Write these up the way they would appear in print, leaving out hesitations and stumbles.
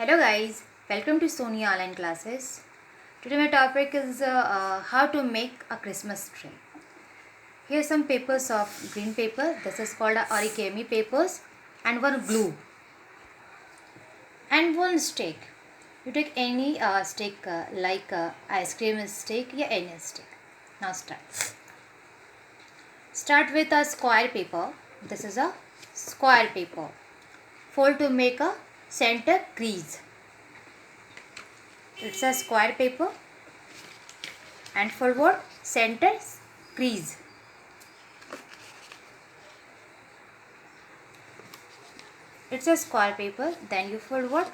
Hello guys, welcome to Sonia Online Classes. Today my topic is how to make a Christmas tree. Here are some papers of green paper. This is called origami papers, and one glue and one stick. You take any stick like ice cream stick or any stick. Now start. Start with a square paper. This is a square paper. Fold to make a center crease. It's a square paper and forward center crease. It's a square paper, then you forward,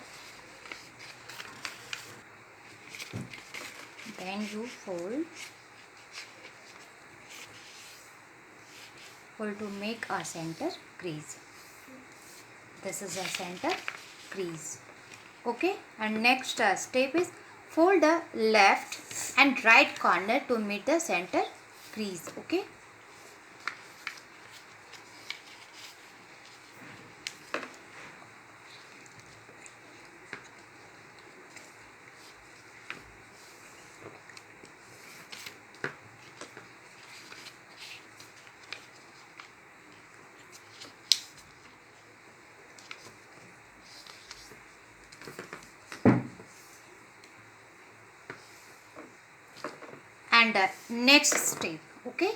then you fold to make a center crease. This is a center crease. Okay, and next step is fold the left and right corner to meet the center crease. Okay, and next step. Okay,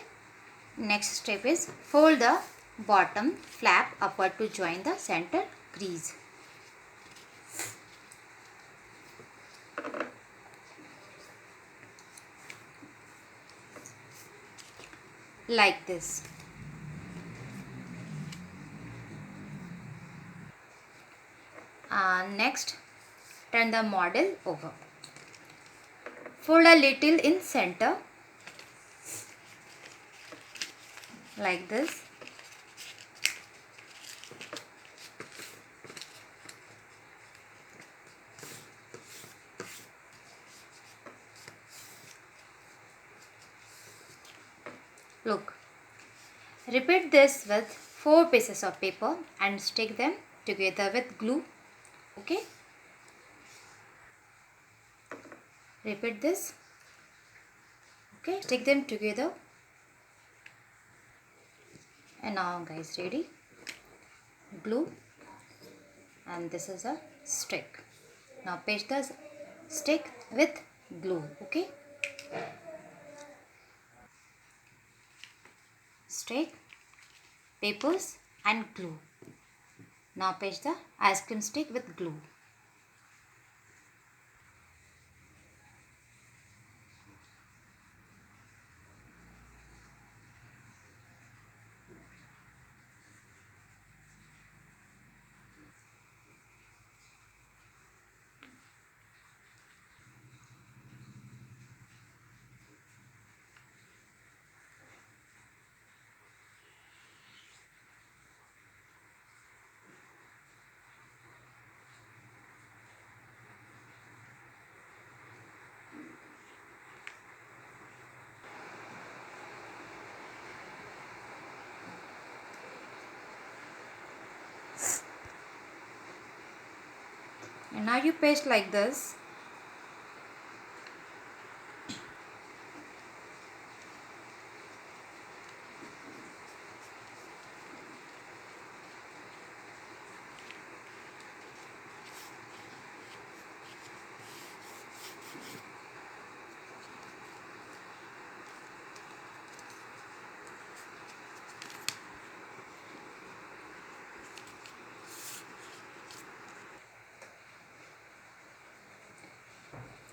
next step is fold the bottom flap upward to join the center crease. Like this. Next, turn the model over. Fold a little in center, like this. Look. Repeat this with 4 pieces of paper and stick them together with glue. Okay. Repeat this. Okay. Stick them together. And now guys, ready? Glue. And this is a stick. Now paste the stick with glue. Okay. Stick, papers and glue. Now paste the ice cream stick with glue. And now you paste like this.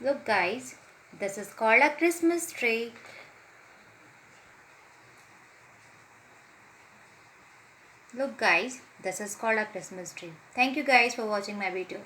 Look guys, this is called a Christmas tree. Look guys, this is called a Christmas tree. Thank you guys for watching my video.